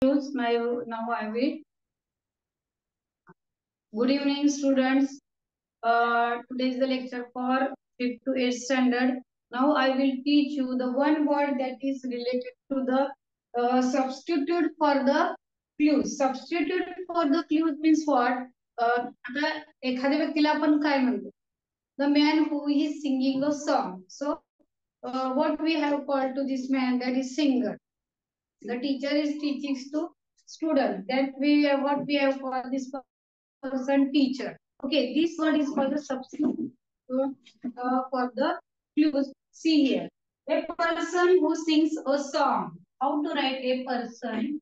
Now I will. Good evening, students. Today is the lecture for 5th to 8th standard. Now I will teach you the one word that is related to the substitute for the clues. Substitute for the clues means what? आता एखाद्या व्यक्तीला आपण काय म्हणतो? The man who is singing a song. So what we have called to this man, that is singer. The teacher is teaching to student. That what we have called this person teacher. Okay, this word is called the substitute for the clues. See here, a person who sings a song. How to write a person?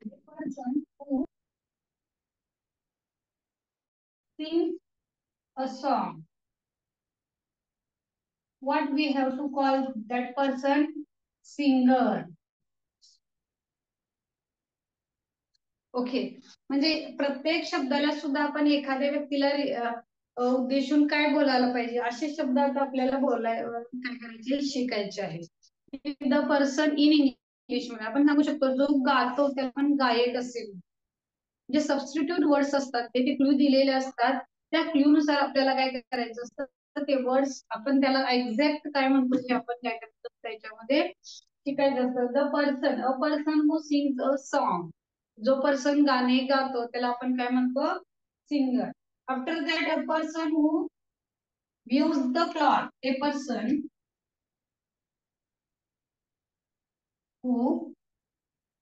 A person who sings a song. What we have to call that person? Singer. Okay, म्हणजे प्रत्येक शब्दाला सुद्धा आपण एखाद्या व्यक्तीला उद्देशून काय बोलायला पाहिजे असे शब्द आता आपल्याला काय करायचे शिकायचे आहे. द पर्सन इन इंग्लिश मध्ये आपण सांगू शकतो जो गातो त्याला पण गायक असेल. जे सबस्टिट्यूट वर्ड्स असतात ते क्लू दिलेले असतात, त्या क्लू नुसार आपल्याला काय करायचं असतं तर ते वर्ड्स आपण त्याला एक्झॅक्ट काय म्हणतो हे आपण काय करतो त्याच्यामध्ये शिकायचं असतं. The person, a person who sings a song. जो पर्सन गाणे गातो त्याला आपण काय म्हणतो? Singer. After that a person who weaves the cloth. A person who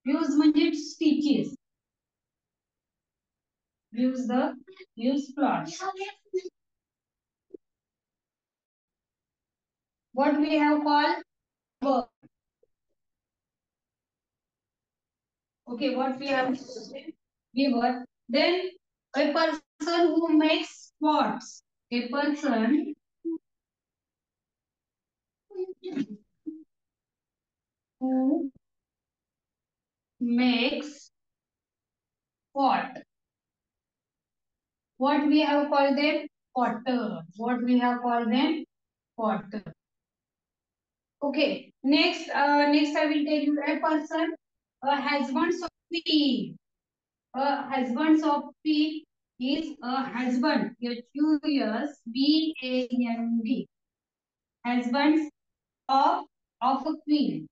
weaves म्हणजे stitches. Weaves cloth. What we have called verb. Okay, what we have given. Then a person who makes pots. A person who makes pot. What we have called them? Potter. What we have called them? Potter. Okay. Next I will tell you a person husband of P. Husband of P is a husband. Husband. Husbands of a queen.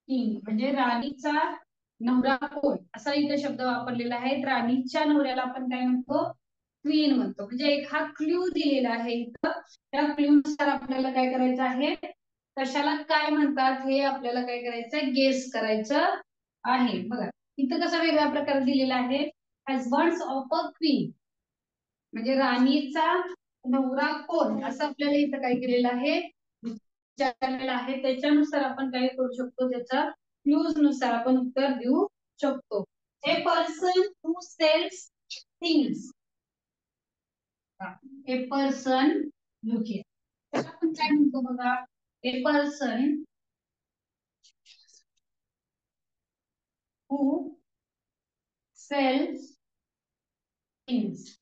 King म्हणजे राणीचा नवरा कोण असा इथे शब्द वापरलेला आहे. राणीच्या नवऱ्याला आपण काय म्हणतो? क्वीन म्हणतो. म्हणजे एक हा क्ल्यू दिलेला आहे इथं. त्या क्ल्यू नुसार आपल्याला काय करायचं आहे, कशाला काय म्हणतात हे आपल्याला काय करायचं, गेस करायचं आहे. बघा इथं कसं वेगळ्या प्रकारे दिलेला आहे. हजबंड्स ऑफ अ क्वीन म्हणजे राणीचा नवरा कोण असं आपल्याला इथं काय केलेलं आहे, विचारलेलं आहे. त्याच्यानुसार आपण काय करू शकतो, त्याचा क्लूज नुसार आपण उत्तर देऊ शकतो. A person who sells things. A person look here. आपण काय म्हणतो बघा, a person who sells things.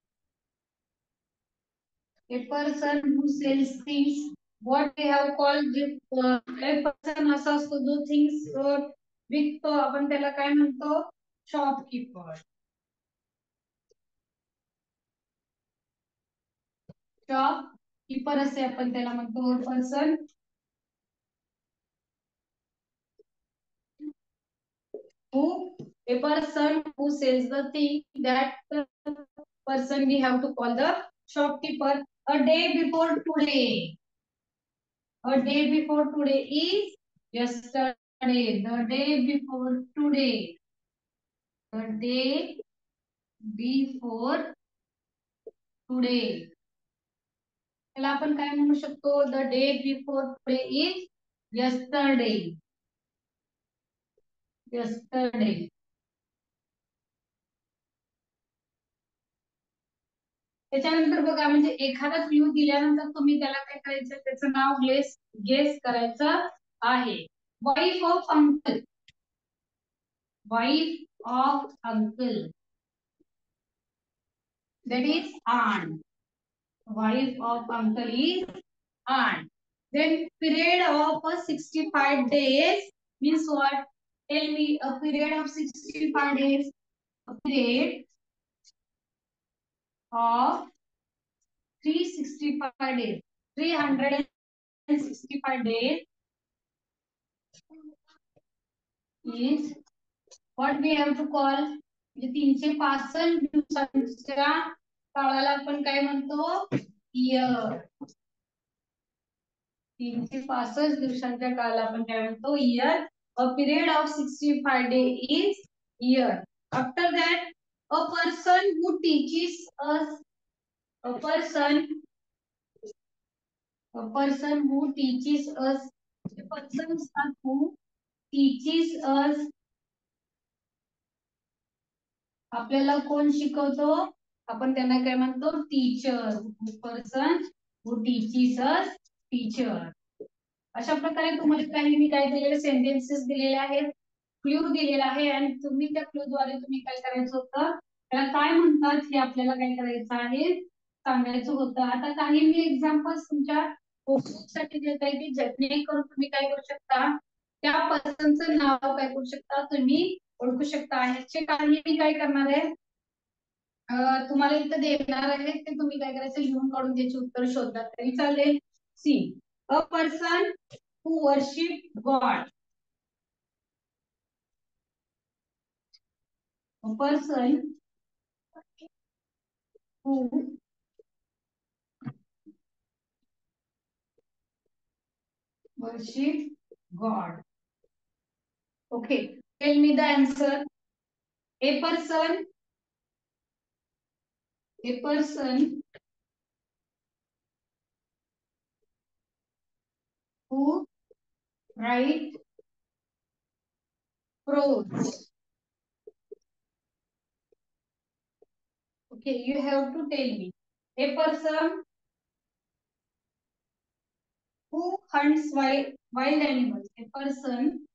A person who sells things. What we have called a person असा असतो जो थिंग्स विकतो, आपण त्याला काय म्हणतो? शॉपकीपर. शॉपकीपर असे आपण त्याला म्हणतो. Person who a person who sells the thing, that person we have to call the shopkeeper. A day before today. A day before today is yesterday. The day before today. The day before today. त्याला आपण काय म्हणू शकतो? The day before today is yesterday. Yesterday. त्याच्यानंतर बघा म्हणजे एखादा clue दिल्यानंतर तुम्ही त्याला काय करायचं, त्याचं नाव गेस करायचं आहे. Wife of uncle. Wife of uncle. That is aunt. wife of uncle is aunt. Then period of 65 days means what? Tell me a period of 65 days. A period of 365 days. 365 days is what we have to call. म्हणजे 365 दिवसांच्या काळाला आपण काय म्हणतो? Year. 365 दिवसांच्या काळाला आपण काय म्हणतो? Year. A period of 65 days is year. After that, a person who teaches us, a person who teaches us, a person who teaches us, आपल्याला कोण शिकवतो? आपण त्यांना काय म्हणतो? Teacher. Person who teaches us, teacher. अशा प्रकारे तुम्हाला काही मी काय दिलेले सेंटेन्सेस दिलेले आहेत, क्लू दिलेला आहे आणि तुम्ही त्या क्लू द्वारे तुम्ही काय करायचं होतं, त्याला काय म्हणतात हे आपल्याला काय करायचं आहे, सांगायचं होतं. आता काही मी एक्झाम्पल्स तुमच्या साठी देत आहे की जेणेकरून तुम्ही काय करू शकता, त्या पर्सनचं नाव काय करू शकता, तुम्ही ओळखू शकता. ह्याचे काही मी काय करणार आहे, तुम्हाला इथं देणार आहे, ते तुम्ही काय करायचं, लिहून काढून त्याचे उत्तर शोधलं तरी चालेल. See, a person who worship God. A person who worship God. Okay, tell me the answer. A person who write prose. Okay, you have to tell me. A person who hunts wild animals. A person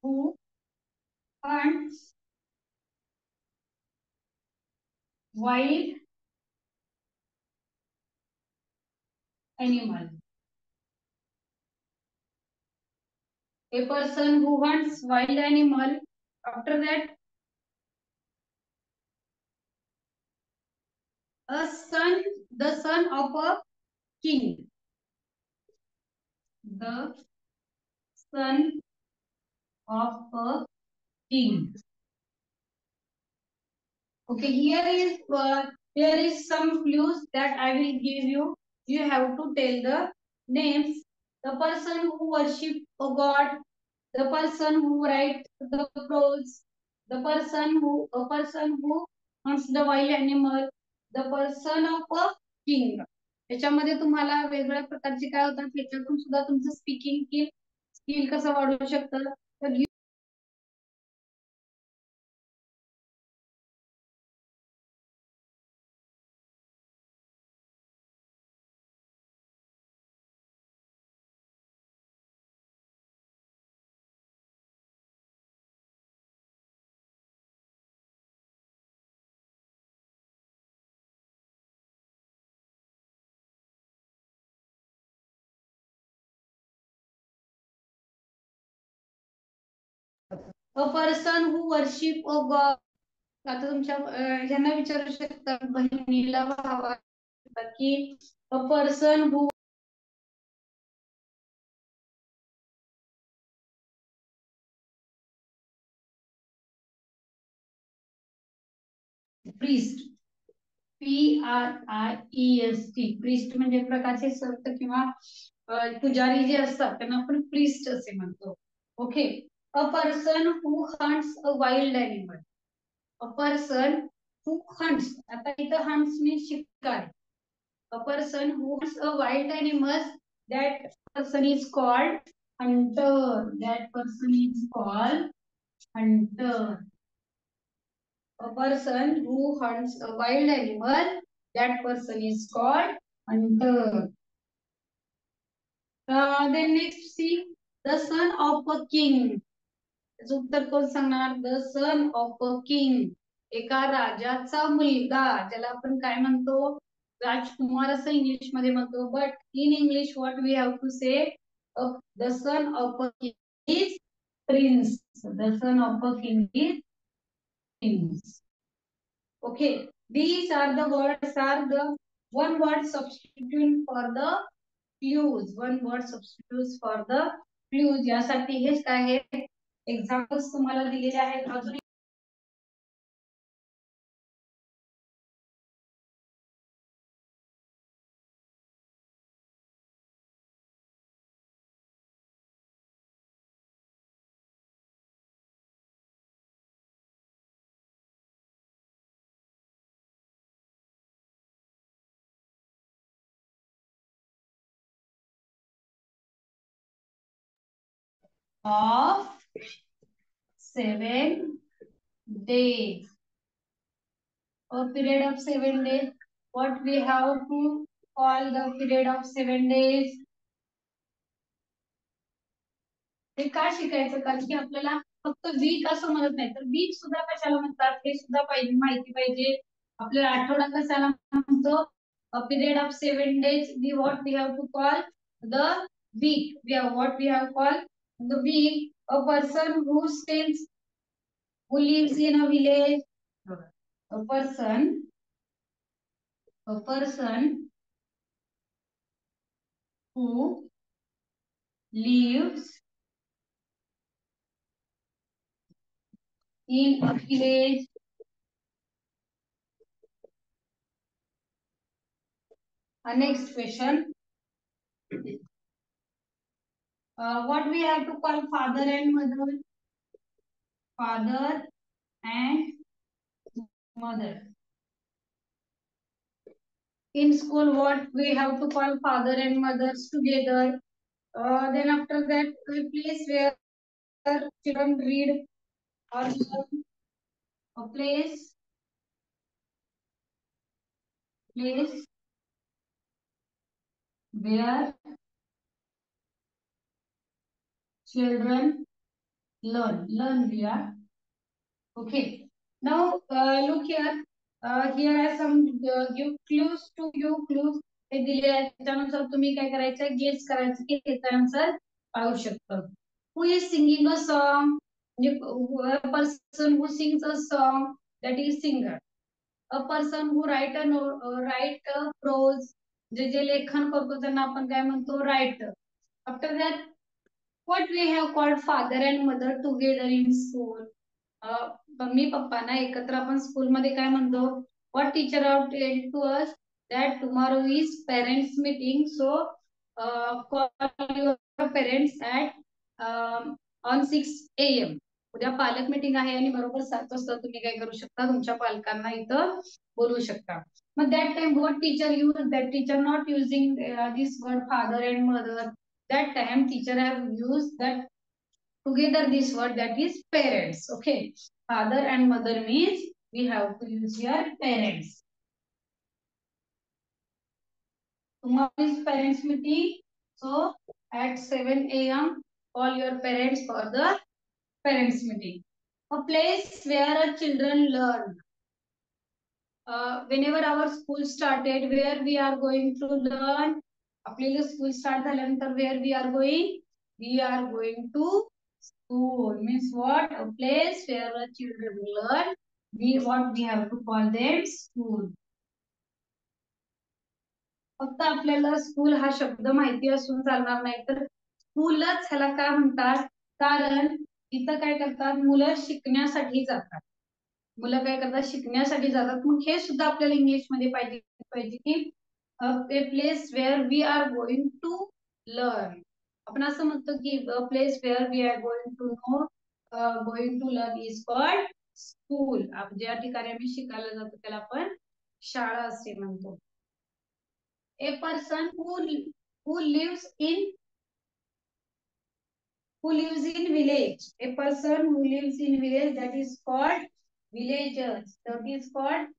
who hunts wild animals. A person who hunts wild animal. After that, the son of a king. The son of a king. Okay, here is some clues that I will give you. You have to tell the names. The person who worship a god, the person who write the prose, a person who hunts the wild animal, the person of a king. याच्यामध्ये तुम्हाला वेगवेगळ्या प्रकारचे काय होतात, त्याच्यातून सुद्धा तुमचं speaking skill कसं वाढू शकतं. तर a person who worship a god. आता तुमच्या ह्यांना विचारू शकता, बहिणीला, भावाला, की अ person who priest, PRIEST, priest म्हणजे प्रकारचे संत किंवा पुजारी जे असतात त्यांना आपण प्रीस्ट असे म्हणतो. Okay, a person who hunts a wild animal. A person who hunts, आता इथं हंट्स मीन्स शिकार. A person who hunts a wild animals, that person is called hunter. That person is called hunter. A person who hunts a wild animal, that person is called hunter. Then next see, the son of a king. उत्तर कोण सांगणार? The son of a king. एका राजाचा मुलगा, ज्याला आपण काय म्हणतो, राजकुमार असं इंग्लिश मध्ये म्हणतो. But in English what we have to say, the son of a king is prince. The son of a king is prince. Okay, these are the words are the one word substitute for the clues. One word substitutes for the clues. यासाठी हेच काय आहे, examples तुम्हाला दिलेले आहेत. अजून of 7 days. A period of 7 days. What we have to call the period of 7 days? हे का शिकायचं, कारण की आपल्याला फक्त वीक असं म्हणत नाही, तर वीक सुद्धा कशाला म्हणतात हे सुद्धा पाहिजे, माहिती पाहिजे. आपल्याला आठवडा कशाला म्हणतो, a period of 7 days. We what we have to call the week. We have what we have call the week. A person who stays, who lives in a village. A person who lives in a village. Next question. What we have to call father and mother? Father and mother. In school, what we have to call father and mothers together. Then after that, a place where children read or learn. A place where children learn we are. Okay. Now look here. Here are some give clues to you. Clues हे दिले आहेत, त्यानुसार तुम्ही काय करायचं, guess करायचं की त्याचा answer पाहू शकतो. Who is singing a song? म्हणजे a person who sings a song, that is singer. A person who write a prose, जे लेखन करतो त्यांना आपण काय म्हणतो, writer. After that, what we have called father and mother together in school. Mummy papa ना एकत्र आपण स्कूल मध्ये काय म्हणतो, what teacher have told to us that tomorrow is parents meeting, so call your parents at on 6 AM. उद्या पालक meeting आहे आणि बरोबर 7 वाजता तुम्ही काय करू शकता, तुमच्या पालकांना इथं बोलवू शकता. मग that time what teacher use, that teacher not using this word father and mother. That time teacher have used that together this word, that is parents. Okay, father and mother means we have to use here parents. Tomorrow is parents meeting, so at 7 AM call your parents for the parents meeting. A place where children learn. Whenever our school started, where we are going to learn, आपल्याला school start झाल्यानंतर where we are going, we are going to school. Means what, a place where the children learn, we have to call them school. फक्त आपल्याला school हा शब्द माहिती असून चालणार नाही, तर स्कूलच ह्याला काय म्हणतात, कारण इथं काय करतात, मुलं शिकण्यासाठी जातात. मुलं काय करतात, शिकण्यासाठी जातात. मग हे सुद्धा आपल्याला इंग्लिश मध्ये पाहिजे की a place where we are going to learn. आपण असं म्हणतो की a place where we are going to learn is called school. ज्या ठिकाणी आम्ही शिकायला जातो त्याला आपण शाळा असे म्हणतो. A person who lives in village. A person who lives in village, that is called villagers. That is called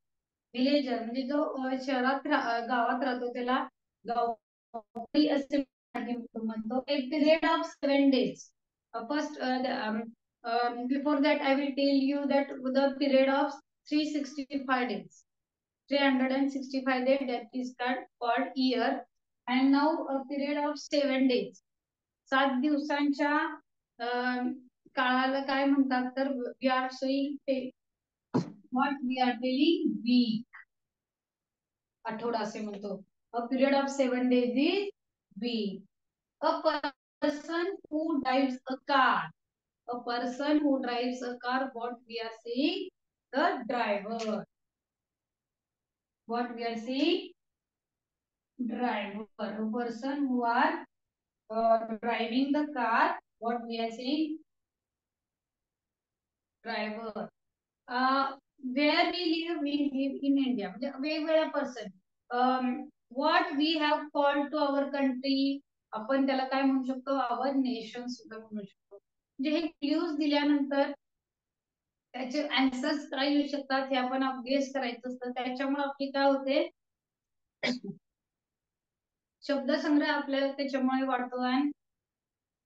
villager. म्हणजे जो शहरात गावात राहतो त्याला गावकरी असे म्हणतो. A period of 7 days. First, before that, I will tell you that the period of 365 days. 365 days, that is called year. And now a period of 7 days. 7 दिवसांच्या काळाला काय म्हणतात तर we are saying what we are telling week. आठवडा असे म्हणतो. A period of 7 days is week. A person who drives a car. A person who drives a car, what we are saying? The driver. What we are saying? Driver. A person who are driving the car, what we are saying? Driver. Where we live in India. वेगवेगळ्या person. What we have called to our country, आपण त्याला काय म्हणू शकतो? Our nation सुद्धा म्हणू शकतो. म्हणजे हे क्ल्यूज दिल्यानंतर त्याचे आन्सर्स काय येऊ शकतात हे आपण गेस करायचं असतं. त्याच्यामुळे आपली काय होते, शब्दसंग्रह आपल्याला त्याच्यामुळे वाढतो. आणि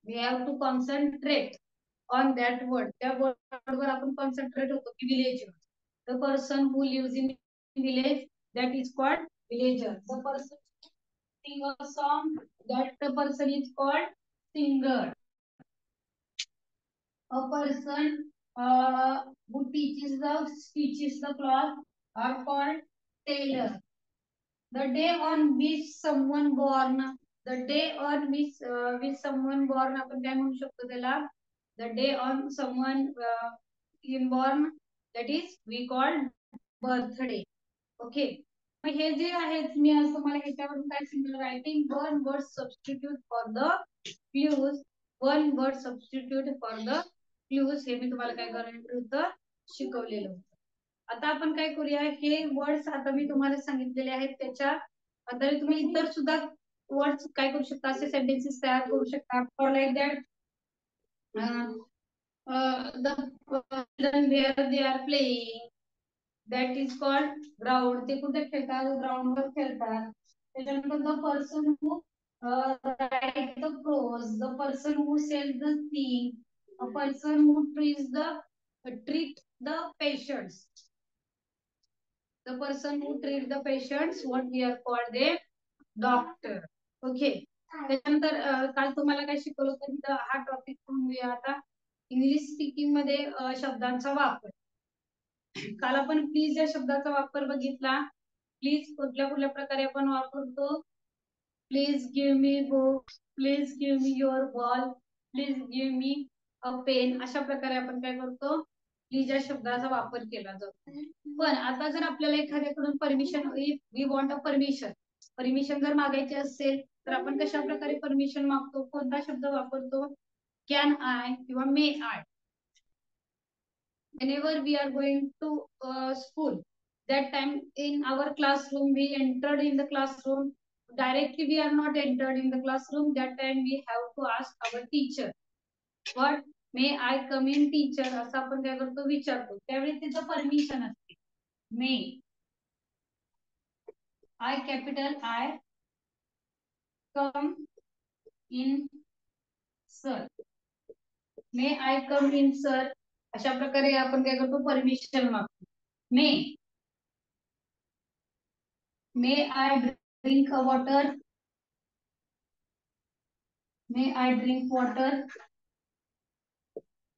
we have to concentrate on that word. त्या वर्डवर आपण कॉन्सन्ट्रेट होतो की village. The person who lives in village, that is called villager. The person sing a song, that person is called singer. A person who teaches the cloth are called tailor. The day on which someone born, the day on which someone born, आपण काय म्हणू शकतो त्याला? The day on someone in born, that is we call birthday. Okay. मग हे जे आहेत, मी आज तुम्हाला ह्याच्यावरून काय सांगितलं, writing one word substitute for the clues. One word substitute for the clues हे मी तुम्हाला काय करायचं होतं, शिकवलेलं होतं. आता आपण काय करूया, हे वर्ड्स आता मी तुम्हाला सांगितलेले आहेत, त्याच्या आधारे तुम्ही इतर सुद्धा वर्ड्स काय करू शकता, असे सेंटेन्सेस तयार करू शकता. For like that the children where they are playing, that is called ground. ते कुठे खेळतात? ग्राउंड वर खेळतात. त्याच्यानंतर the person who write the prose, the person who sells the thing, a person who treat the patients. The person who treat the patients, what we are called a doctor. Okay. त्याच्यानंतर काल तुम्हाला काय शिकवलं होतं, हा topic म्हणूया आता English speaking मध्ये शब्दांचा वापर. काल आपण प्लीज या शब्दाचा वापर बघितला. प्लीज कुठल्या प्रकारे आपण वापरतो? Please give me book, please give me your ball, please give me a pen, अशा प्रकारे आपण काय करतो, प्लीज या शब्दाचा वापर केला जातो. पण आता जर आपल्याला एखाद्याकडून permission, we want a permission जर मागायची असेल तर आपण कशा प्रकारे परमिशन मागतो? कोणता शब्द वापरतो? कॅन आय किंवा मे आय. whenever we are going to school, that time in our classroom, we entered in the classroom, directly we are not entered in the classroom, that time we have to ask our teacher, what may I come in teacher, असं आपण काय करतो, विचारतो. त्यावेळी तिचं permission असते. मे I capital I come in sir, may I come in sir, अशा प्रकारे आपण काय करतो, परमिशन मागतो. मे I drink a water, may I drink water.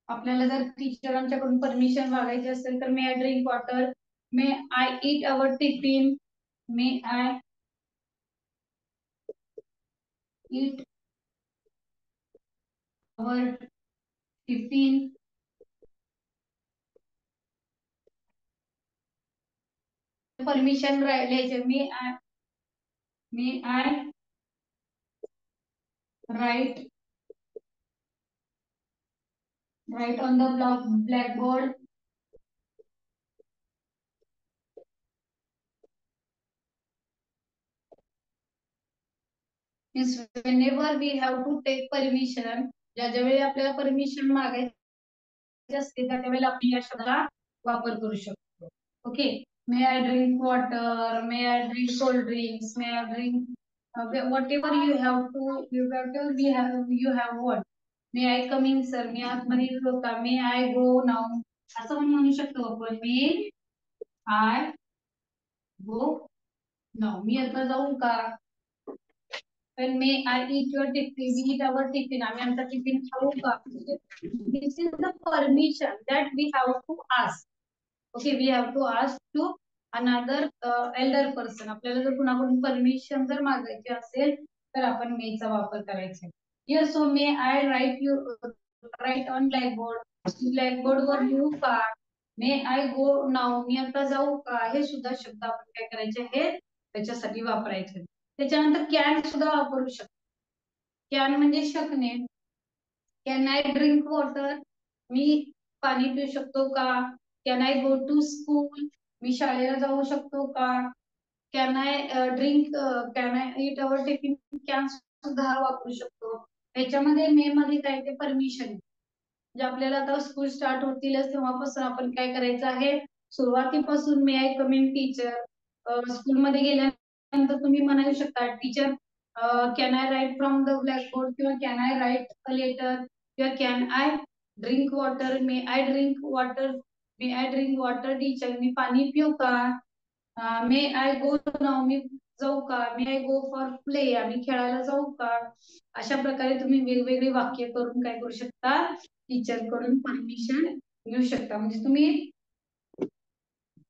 आपल्याला जर टीचरांच्याकडून परमिशन मागायची असेल तर may I drink water. May I eat our tiffin, may I eat our tiffin. Permission लिहायचे. May I write on the blackboard. Means whenever we have to take permission, ज्यावेळी आपल्याला permission मागायची असते त्यावेळेला आपण या शब्दाचा वापर करू शकतो. Okay. May I drink water, may I drink cold drinks, may I drink whatever you have to, you have what. May I come in sir, मी आतमध्ये येऊ का? मे आय गो नाऊ, असं पण म्हणू शकतो आपण. मे आय गो नाव, मी आता जाऊ का? When may I eat your tiffin? We eat our tiffin. आम्ही आमचा टिफिन खाऊ का? This is the permission that we have to ask. Okay, we have to ask to another elder person. आपल्याला जर कुणाकडून परमिशन जर मागायची असेल तर आपण मे चा वापर करायचा. Yes, so may I write on blackboard? Blackboard वर लिहू का? May I go now? मी आता जाऊ का? हे सुद्धा शब्द आपण काय करायचे हे त्याच्यासाठी वापरायचे. त्याच्यानंतर कॅन सुद्धा वापरू शकतो. कॅन म्हणजे शकणे. Can I drink water? मी पाणी पिऊ शकतो का? Can I go to school? मी शाळेला जाऊ शकतो का? Can I drink can I eat our tiffin? Can सुद्धा वापरू शकतो. याच्यामध्ये मे मध्ये काय ते परमिशन, म्हणजे आपल्याला आता स्कूल स्टार्ट होतीलच तेव्हापासून आपण काय करायचं आहे, सुरुवातीपासून मे आय कम इन टीचर. स्कूलमध्ये गेल्यानंतर तुम्ही म्हणायला शकता teacher can I write from the blackboard, किंवा can I write a letter, किंवा can I drink water? May I drink water? May I drink water teacher? मी पाणी पिऊ का? मे आय गो नाव? मी जाऊ का? मे आय गो फॉर प्ले? आम्ही खेळायला जाऊ का? अशा प्रकारे तुम्ही वेगवेगळी वाक्य करून काय करू शकता, टीचर कडून परमिशन घेऊ शकता. म्हणजे तुम्ही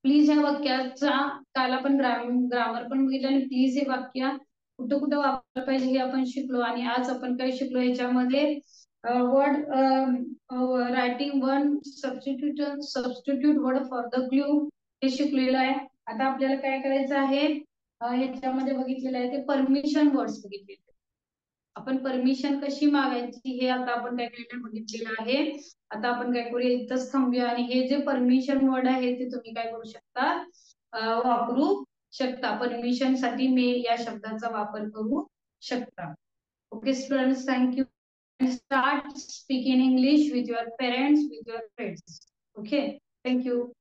प्लीज ह्या वाक्याचा काल आपण ग्रामर पण बघितलं आणि प्लीज हे वाक्य कुठं कुठं वापरलं पाहिजे हे आपण शिकलो. आणि आज आपण काय शिकलो याच्यामध्ये word writing one substitute word for the clue हे शिकलेलं आहे. आता आपल्याला काय करायचं आहे, ह्याच्यामध्ये बघितलेलं आहे ते परमिशन वर्ड्स बघितले. आपण परमिशन कशी मागायची हे आता आपण काय केलेलं बघितलेलं आहे. आता आपण काय करूया, इथंच थांबूया आणि हे जे परमिशन वर्ड आहे ते तुम्ही काय करू शकता, वापरू शकता. परमिशन साठी मे या शब्दाचा वापर करू शकता. Okay students, thank you. Start speaking English with your parents, with your friends. Okay, thank you.